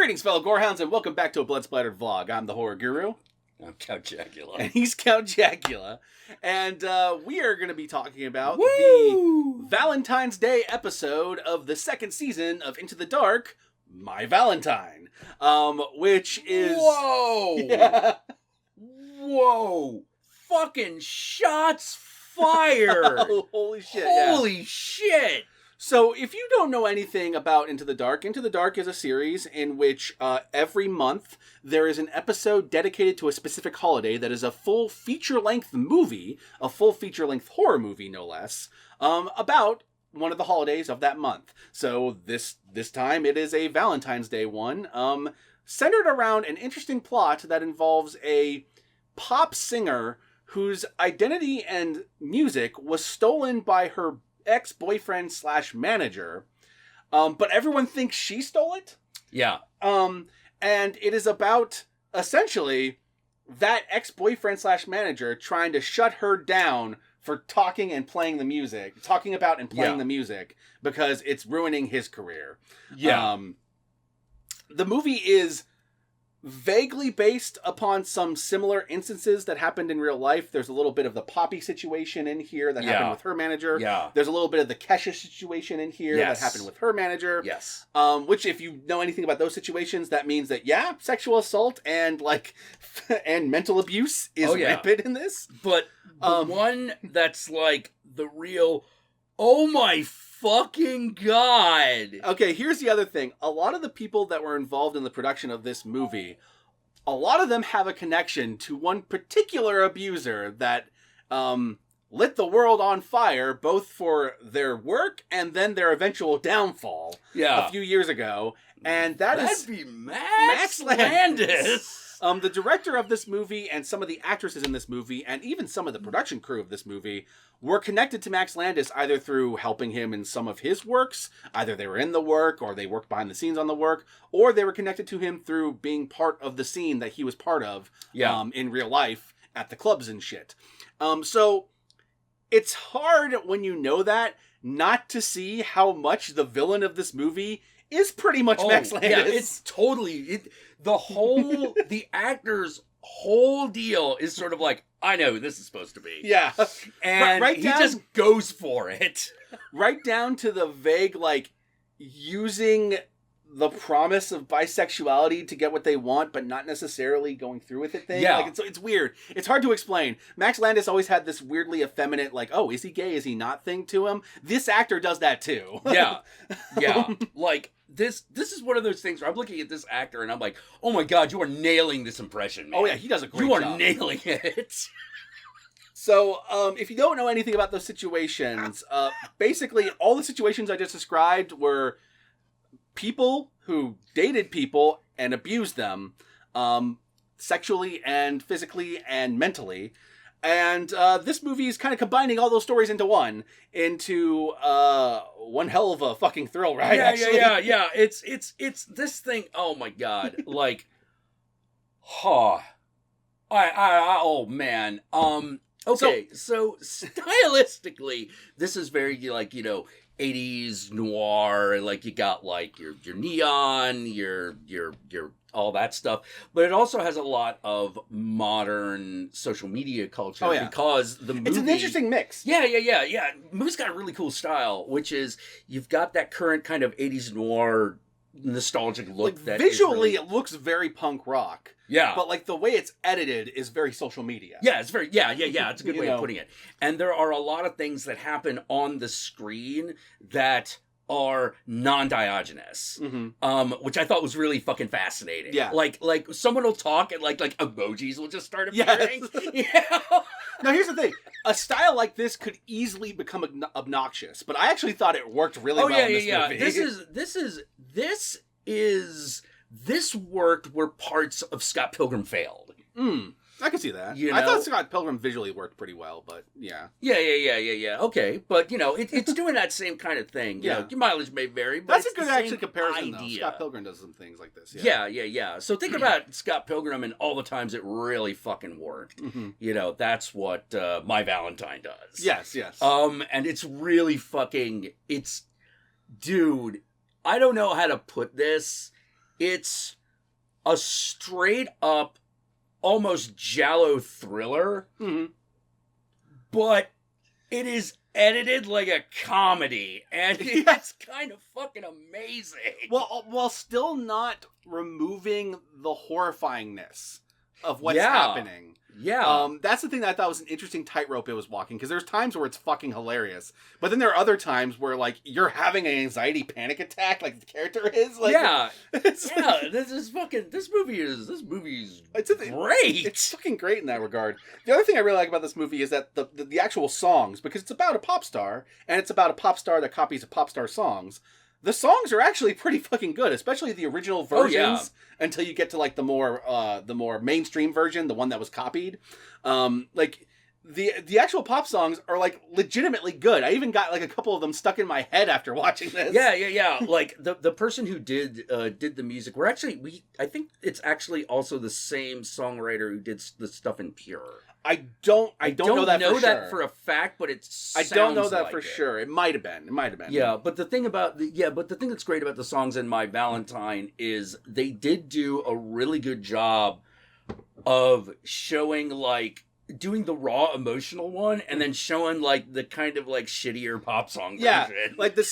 Greetings, fellow Gorehounds, and welcome back to a Blood Splattered vlog. I'm the Horror Guru. I'm Count Jackula. And he's Count Jackula. And we are going to be talking about the Valentine's Day episode of the second season of Into the Dark, My Valentine. Which is... Whoa! Yeah. Whoa! Fucking shots fired! Oh, holy shit. Holy shit! So, if you don't know anything about Into the Dark is a series in which every month there is an episode dedicated to a specific holiday that is a full feature-length movie, a full feature-length horror movie, no less, about one of the holidays of that month. So, this time it is a Valentine's Day one, centered around an interesting plot that involves a pop singer whose identity and music was stolen by her ex-boyfriend / manager, but everyone thinks she stole it. Yeah. And it is about, essentially, that ex-boyfriend / manager trying to shut her down for talking about and playing the music, because it's ruining his career. Yeah. The movie is vaguely based upon some similar instances that happened in real life. There's a little bit of the Poppy situation in here that happened with her manager. Yeah. There's a little bit of the Kesha situation in here that happened with her manager. Yes. Which, if you know anything about those situations, that means that, sexual assault and, and mental abuse is rampant in this. But the one that's, the real, oh my fucking god. Okay, here's the other thing. A lot of the people that were involved in the production of this movie, a lot of them have a connection to one particular abuser that lit the world on fire, both for their work and then their eventual downfall a few years ago. And that'd be Max Landis. The director of this movie and some of the actresses in this movie, and even some of the production crew of this movie, were connected to Max Landis either through helping him in some of his works, either they were in the work, or they worked behind the scenes on the work, or they were connected to him through being part of the scene that he was part of in real life at the clubs and shit. So it's hard when you know that not to see how much the villain of this movie is pretty much Max Landis. Yeah, it's totally... the actor's whole deal is sort of I know who this is supposed to be. Yeah. And he just goes for it. Right down to the vague, using the promise of bisexuality to get what they want, but not necessarily going through with it thing. Yeah. It's weird. It's hard to explain. Max Landis always had this weirdly effeminate, is he gay? Is he not thing to him? This actor does that too. Yeah. Yeah. This is one of those things where I'm looking at this actor and I'm like, oh my god, you are nailing this impression, man. Oh yeah, he does a great job. You are nailing it. So, if you don't know anything about those situations, basically all the situations I just described were people who dated people and abused them, sexually and physically and mentally. And this movie is kind of combining all those stories into one hell of a fucking thrill ride. Yeah. It's this thing. Oh my god. Oh man. Okay. So stylistically, this is very 80s noir. You got your neon, your all that stuff, but it also has a lot of modern social media culture because the movie... It's an interesting mix. Yeah. The movie's got a really cool style, which is you've got that current kind of 80s noir nostalgic look. That visually, it looks very punk rock. Yeah. But the way it's edited is very social media. Yeah, it's very... Yeah. It's a good way of putting it. And there are a lot of things that happen on the screen that are non-Diogenes, which I thought was really fucking fascinating. Yeah. Like someone will talk and like emojis will just start appearing. Yes. Now here's the thing. A style like this could easily become obnoxious, but I actually thought it worked really well in this movie. This worked where parts of Scott Pilgrim failed. I can see that. I thought Scott Pilgrim visually worked pretty well, but yeah. Yeah. Okay, but it's doing that same kind of thing. You know, your mileage may vary, but that's a good comparison. Though. Scott Pilgrim does some things like this. Yeah. So think about Scott Pilgrim and all the times it really fucking worked. That's what My Valentine does. Yes. And it's really fucking. Dude, I don't know how to put this. It's a straight up, almost giallo thriller, but it is edited like a comedy, and it's kind of fucking amazing. Well, while still not removing the horrifyingness of what's happening. Yeah. That's the thing that I thought was an interesting tightrope it was walking, because there's times where it's fucking hilarious, but then there are other times where, like, you're having an anxiety panic attack, like the character is. Like, this movie is great. It's fucking great in that regard. The other thing I really like about this movie is that the actual songs, because it's about a pop star, and it's about a pop star that copies a pop star songs. The songs are actually pretty fucking good, especially the original versions, until you get to like the more mainstream version, the one that was copied. Like the actual pop songs are like legitimately good. I even got like a couple of them stuck in my head after watching this. Yeah. Like the person who did the music, I think it's actually also the same songwriter who did the stuff in Pure. I don't know that for a fact, but it's I don't know that for sure. It might have been. Yeah, but the thing that's great about the songs in My Valentine is they did do a really good job of showing like doing the raw emotional one and then showing like the kind of like shittier pop song version. Like the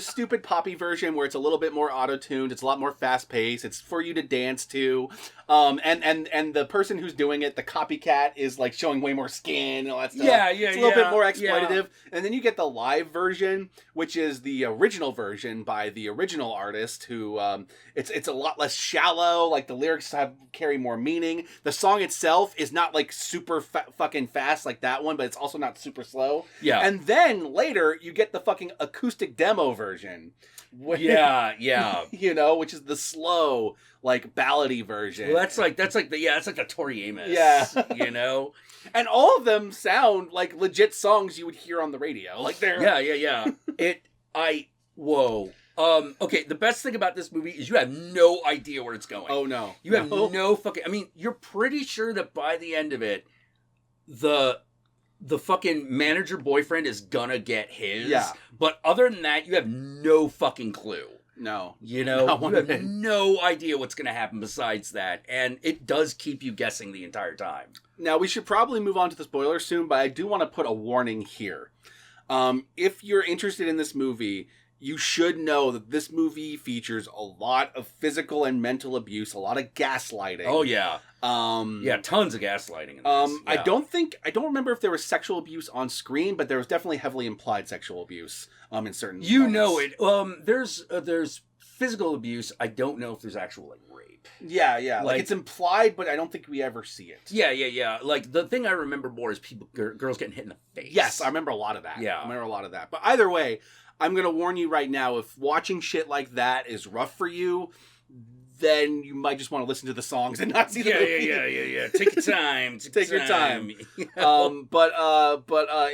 stupid poppy version where it's a little bit more auto-tuned, it's a lot more fast-paced, it's for you to dance to. And the person who's doing it, the copycat, is like showing way more skin and all that stuff. It's a little bit more exploitative. Yeah. And then you get the live version, which is the original version by the original artist who it's a lot less shallow, like the lyrics carry more meaning. The song itself is not like super fucking fast like that one, but it's also not super slow. Yeah. And then later you get the fucking acoustic demo version. Yeah. You know, which is the slow, like ballady version. Well, that's like the Tori Amos. Yeah. You know? And all of them sound like legit songs you would hear on the radio. Like they're Yeah. Okay, the best thing about this movie is you have no idea where it's going. Oh no. You have no fucking, I mean, you're pretty sure that by the end of it, the fucking manager boyfriend is gonna get his. Yeah. But other than that, you have no fucking clue. No. You know, you have no idea what's gonna happen besides that. And it does keep you guessing the entire time. Now, we should probably move on to the spoilers soon, but I do want to put a warning here. If you're interested in this movie, you should know that this movie features a lot of physical and mental abuse, a lot of gaslighting. Oh, yeah. Tons of gaslighting in this. Yeah. I don't remember if there was sexual abuse on screen, but there was definitely heavily implied sexual abuse in certain moments. Know it. There's physical abuse. I don't know if there's actual like rape. Yeah. Like it's implied, but I don't think we ever see it. Yeah. Like the thing I remember more is girls getting hit in the face. Yes, I remember a lot of that. Yeah. I remember a lot of that. But either way, I'm going to warn you right now, if watching shit like that is rough for you, then you might just want to listen to the songs and not see the movie. Yeah. Take your time. Take your time. But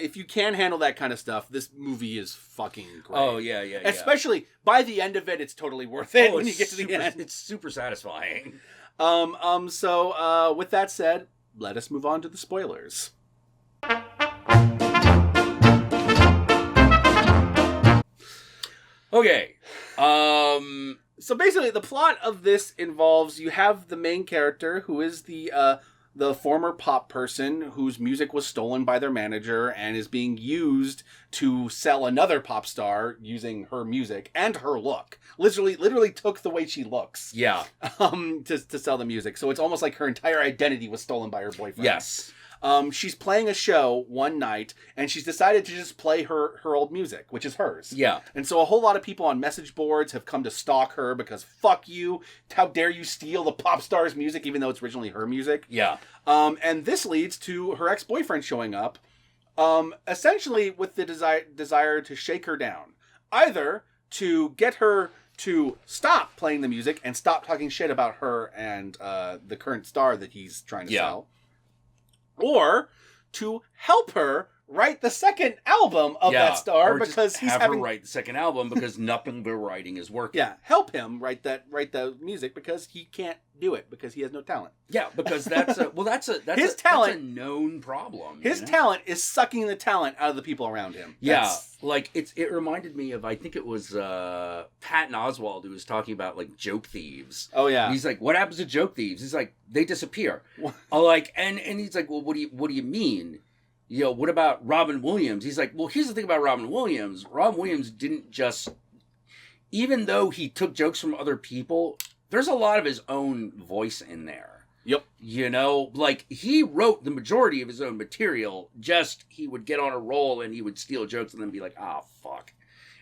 if you can handle that kind of stuff, this movie is fucking great. Oh, yeah. Especially by the end of it, it's totally worth it when you get to the end. It's super satisfying. So with that said, let us move on to the spoilers. Okay. So basically, the plot of this involves you have the main character who is the former pop person whose music was stolen by their manager and is being used to sell another pop star using her music and her look. Literally took the way she looks. Yeah. To sell the music. So it's almost like her entire identity was stolen by her boyfriend. Yes. She's playing a show one night, and she's decided to just play her old music, which is hers. Yeah. And so a whole lot of people on message boards have come to stalk her because, fuck you, how dare you steal the pop star's music, even though it's originally her music. Yeah. And this leads to her ex-boyfriend showing up, essentially with the desire to shake her down. Either to get her to stop playing the music and stop talking shit about her and the current star that he's trying to sell. Or to help her write the second album of that star because he's having... write the second album because nothing but writing is working. Yeah, help him write the music because he can't do it because he has no talent. Yeah, because that's a known problem. His talent is sucking the talent out of the people around him. Yeah, like it reminded me of, I think it was Patton Oswalt who was talking about like joke thieves. Oh yeah, and he's like, what happens to joke thieves? He's like, they disappear. Like, and he's like, well, what do you mean? You know, what about Robin Williams? He's like, well, here's the thing about Robin Williams. Robin Williams didn't just, even though he took jokes from other people, there's a lot of his own voice in there. Yep. You know, like, he wrote the majority of his own material, just he would get on a roll and he would steal jokes and then be like, ah, fuck.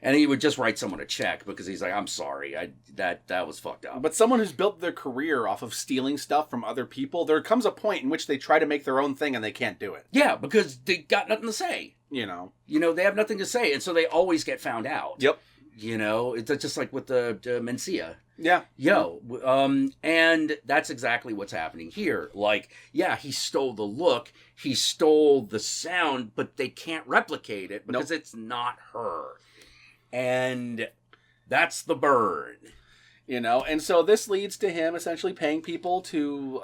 And he would just write someone a check because he's like, I'm sorry, that was fucked up. But someone who's built their career off of stealing stuff from other people, there comes a point in which they try to make their own thing and they can't do it. Yeah, because they got nothing to say. You know, they have nothing to say, and so they always get found out. Yep. You know, it's just like with the Mencia. Yeah. And that's exactly what's happening here. Like, yeah, he stole the look, he stole the sound, but they can't replicate it because it's not her. And that's the burn. You know, and so this leads to him essentially paying people to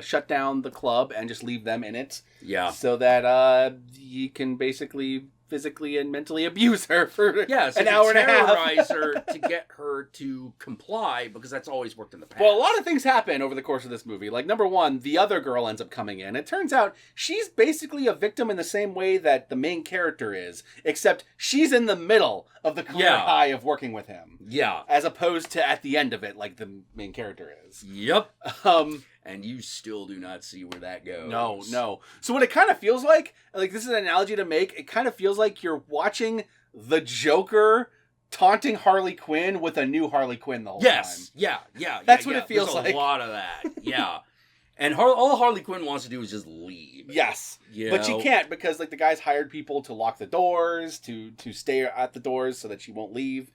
shut down the club and just leave them in it. Yeah. So that he can basically physically and mentally abuse her for an hour and a half. Terrorize her to get her to comply, because that's always worked in the past. Well, a lot of things happen over the course of this movie. Like, number one, the other girl ends up coming in. It turns out she's basically a victim in the same way that the main character is, except she's in the middle of the career high of working with him. Yeah. As opposed to at the end of it, like the main character is. Yep. And you still do not see where that goes. No. So what it kind of feels like this is an analogy to make, it kind of feels like you're watching the Joker taunting Harley Quinn with a new Harley Quinn the whole time. Yeah. That's what it feels like. There's a lot of that. Yeah. And all Harley Quinn wants to do is just leave. Yes. But she can't, because the guy's hired people to lock the doors, to stay at the doors so that she won't leave.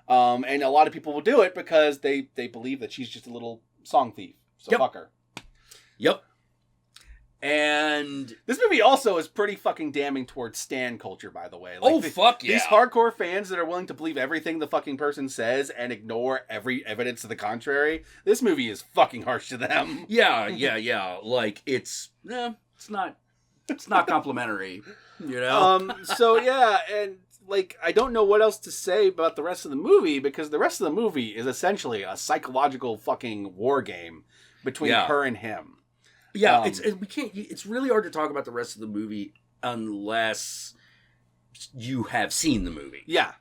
And a lot of people will do it because they believe that she's just a little song thief. So fuck her. Yep. And this movie also is pretty fucking damning towards stan culture, by the way. Fuck yeah. These hardcore fans that are willing to believe everything the fucking person says and ignore every evidence to the contrary. This movie is fucking harsh to them. Yeah. Like, it's not complimentary, you know? So yeah, and I don't know what else to say about the rest of the movie, because the rest of the movie is essentially a psychological fucking war game between her and him. Yeah, it's really hard to talk about the rest of the movie unless you have seen the movie. Yeah.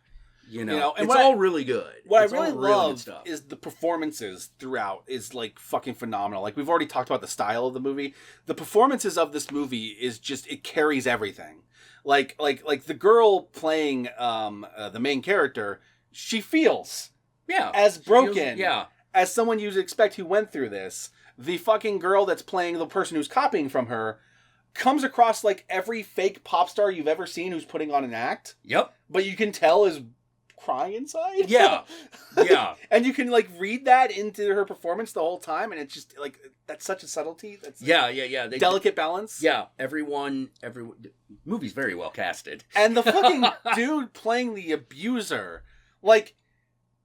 You know, and it's all really good. What I really love is the performances throughout is fucking phenomenal. We've already talked about the style of the movie. The performances of this movie is just, it carries everything. Like the girl playing the main character, she feels as broken as someone you'd expect who went through this. The fucking girl that's playing the person who's copying from her comes across like every fake pop star you've ever seen who's putting on an act. Yep. But you can tell is crying inside. Yeah. And you can read that into her performance the whole time, and it's just that's such a subtlety. That's delicate balance. Yeah. Everyone movie's very well casted. And the fucking dude playing the abuser,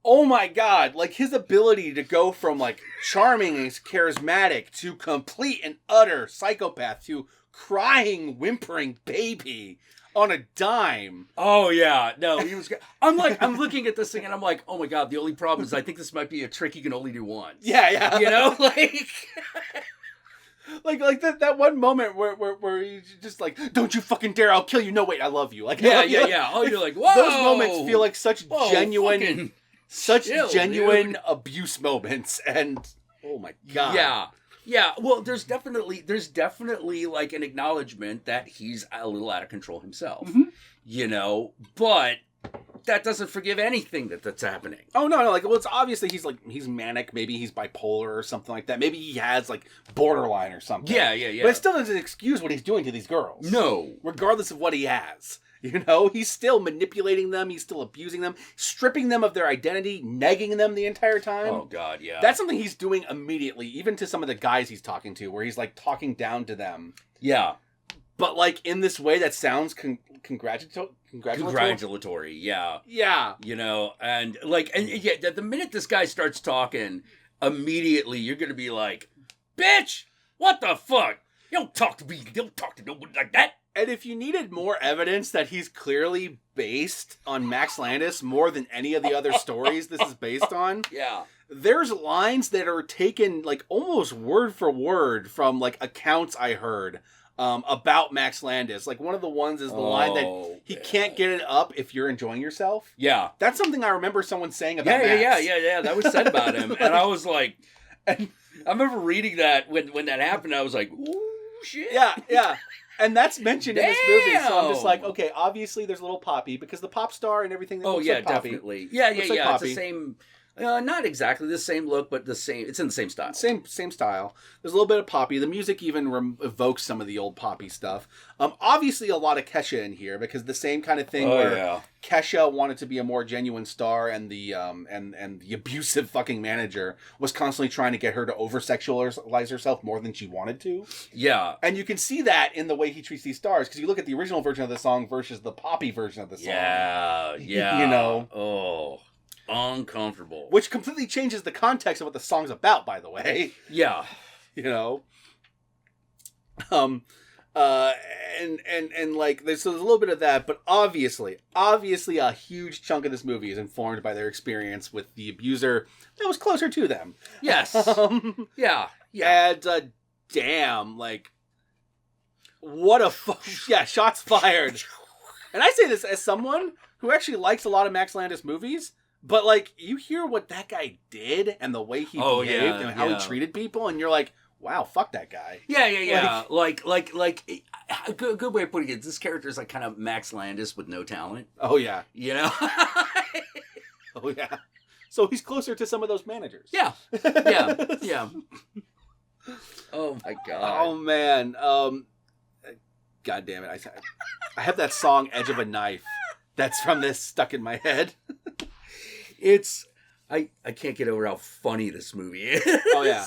oh my god, his ability to go from charming and charismatic to complete and utter psychopath to crying, whimpering baby on a dime. Oh yeah, no, he was. I'm looking at this thing and I'm like, oh my god. The only problem is I think this might be a trick you can only do once. Yeah. You know, that one moment where he's just don't you fucking dare! I'll kill you. No, wait, I love you. Yeah. Oh, you're like, whoa. Those moments feel like such genuine, dude. abuse moments, and oh my god. Yeah, well, there's definitely an acknowledgement that he's a little out of control himself, you know, but that doesn't forgive anything that's happening. Oh, no, it's obviously he's manic, maybe he's bipolar or something like that, maybe he has, borderline or something. Yeah. But it still doesn't excuse what he's doing to these girls. No. Regardless of what he has. You know, he's still manipulating them, he's still abusing them, stripping them of their identity, negging them the entire time. Oh, God, yeah. That's something he's doing immediately, even to some of the guys he's talking to, where he's, talking down to them. Yeah. but like in this way that sounds congratulatory. Congratulatory, yeah. Yeah. You know, and yeah, the minute this guy starts talking, immediately you're going to be like, bitch, what the fuck? You don't talk to me. You don't talk to nobody like that. And if you needed more evidence that he's clearly based on Max Landis more than any of the other stories this is based on, yeah, there's lines that are taken like almost word for word from like accounts I heard about Max Landis. Like one of the ones is the line that he can't get it up if you're enjoying yourself. Yeah, that's something I remember someone saying about Max. Yeah. That was said about him, and I was like, I remember reading that when that happened. I was like, ooh, shit. Yeah. And that's mentioned in this movie, so I'm just like, okay, obviously there's a little Poppy, because the pop star and everything that looks like Poppy. Definitely. Yeah, like it's the same, not exactly the same look, but it's in the same style. Same style. There's a little bit of Poppy. The music even evokes some of the old Poppy stuff. Obviously a lot of Kesha in here, because the same kind of thing where Kesha wanted to be a more genuine star, and the and the abusive fucking manager was constantly trying to get her to over-sexualize herself more than she wanted to. Yeah. And you can see that in the way he treats these stars, because you look at the original version of the song versus the Poppy version of the song. Yeah. You know? Oh, uncomfortable. Which completely changes the context of what the song's about, by the way. Yeah. You know? And like there's a little bit of that, but obviously a huge chunk of this movie is informed by their experience with the abuser that was closer to them. Yes. Yeah. And damn, like what a shots fired. And I say this as someone who actually likes a lot of Max Landis movies, but like you hear what that guy did and the way he behaved and how he treated people, and you're like, wow, fuck that guy. Yeah. Like a good way of putting it, this character is like kind of Max Landis with no talent. Oh, yeah. You know? Oh, yeah. So he's closer to some of those managers. Yeah. Oh, my God. Oh, man. God damn it. I have that song, Edge of a Knife, that's from this stuck in my head. I can't get over how funny this movie is. Oh, yeah.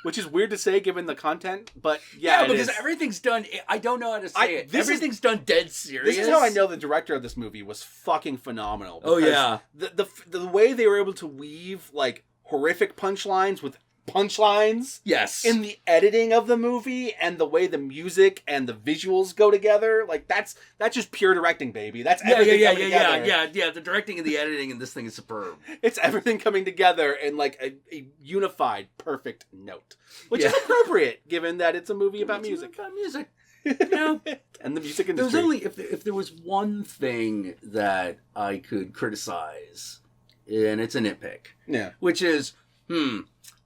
Which is weird to say given the content, but yeah, because everything's done. I don't know how to say it. Everything's done dead serious. This is how I know the director of this movie was fucking phenomenal. Oh yeah, the way they were able to weave like horrific punchlines with punchlines. Yes, in the editing of the movie and the way the music and the visuals go together, like that's just pure directing, baby. That's everything coming together. Yeah. The directing and the editing in this thing is superb. It's everything coming together in like a unified, perfect note, which is appropriate given that it's a movie about music. Yeah. And the music industry. There's only if there was one thing that I could criticize, and it's a nitpick. Yeah. Which is,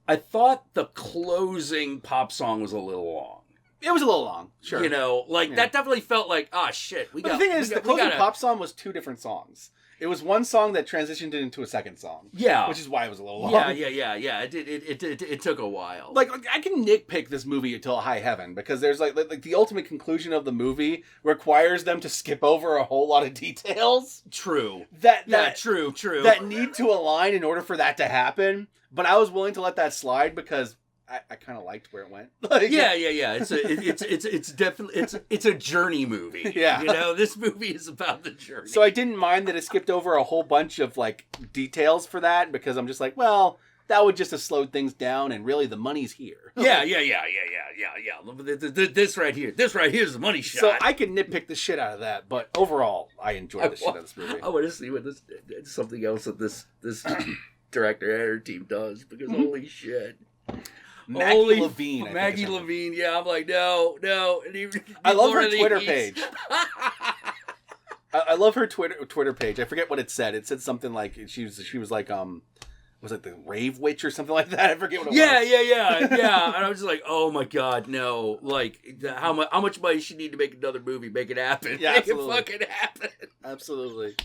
I thought the closing pop song was a little long. It was a little long, sure. You know, that definitely felt like, shit. The thing is, the closing pop song was two different songs. It was one song that transitioned into a second song. Yeah. Which is why it was a little long. Yeah. It took a while. Like I can nitpick this movie until high heaven, because there's like the ultimate conclusion of the movie requires them to skip over a whole lot of details. True. True. That need to align in order for that to happen. But I was willing to let that slide because I kind of liked where it went. Yeah. It's definitely it's a journey movie. Yeah, you know, this movie is about the journey. So I didn't mind that it skipped over a whole bunch of like details for that, because I'm just like, well, that would just have slowed things down, and really the money's here. Yeah. This right here is the money shot. So I can nitpick the shit out of that, but overall, I enjoyed the shit out of this movie. I want to see what something else that this director and her team does, because holy shit. Maggie Levine. Maggie Levine, yeah. I'm like, no. I love her Twitter page. I love her Twitter page. I forget what it said. It said something like she was like was it the Rave Witch or something like that? I forget what it was. Yeah. And I was just like, oh my God, no. Like, how much money she need to make another movie? Make it happen. Yeah, absolutely. Make it fucking happen. Absolutely.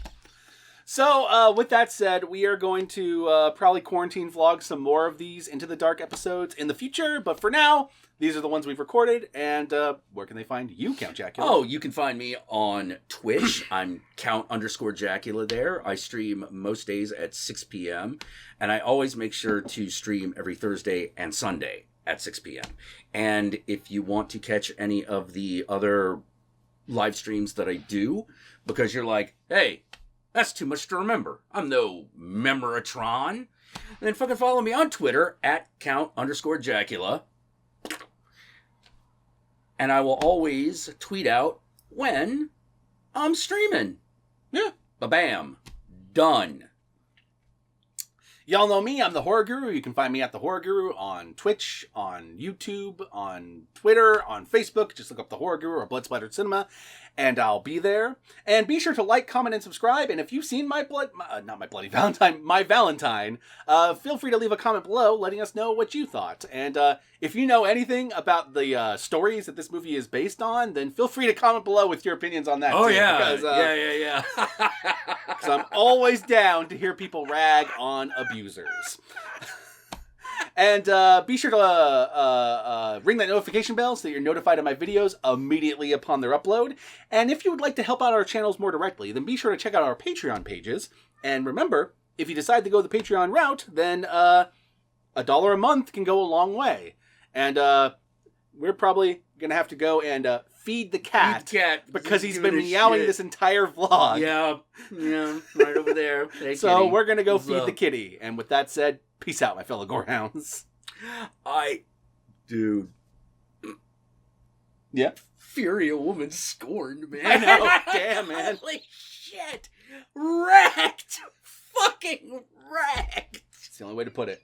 So, with that said, we are going to probably quarantine vlog some more of these Into the Dark episodes in the future. But for now, these are the ones we've recorded. And where can they find you, Count Jackula? Oh, you can find me on Twitch. I'm Count_Jackula there. I stream most days at 6 p.m. And I always make sure to stream every Thursday and Sunday at 6 p.m. And if you want to catch any of the other live streams that I do, because you're like, hey, that's too much to remember. I'm no Memoratron. Then fucking follow me on Twitter at Count_Jackula. And I will always tweet out when I'm streaming. Yeah. Ba-bam. Done. Y'all know me. I'm the Horror Guru. You can find me at the Horror Guru on Twitch, on YouTube, on Twitter, on Facebook. Just look up the Horror Guru or Blood Splattered Cinema, and I'll be there. And be sure to like, comment, and subscribe. And if you've seen my Valentine, feel free to leave a comment below letting us know what you thought. And if you know anything about the stories that this movie is based on, then feel free to comment below with your opinions on that. Oh, too, yeah. Because, Yeah. because I'm always down to hear people rag on abusers. And be sure to ring that notification bell so that you're notified of my videos immediately upon their upload. And if you would like to help out our channels more directly, then be sure to check out our Patreon pages. And remember, if you decide to go the Patreon route, then $1 a month can go a long way. And we're probably going to have to go and feed the cat, because he's been meowing this entire vlog. Yeah, right over there. Hey, so kitty. we're going to go feed the kitty. And with that said, peace out, my fellow gorehounds. Dude. Yeah? Fury a woman scorned, man. I know. Damn, man. Holy shit. Wrecked. Fucking wrecked. It's the only way to put it.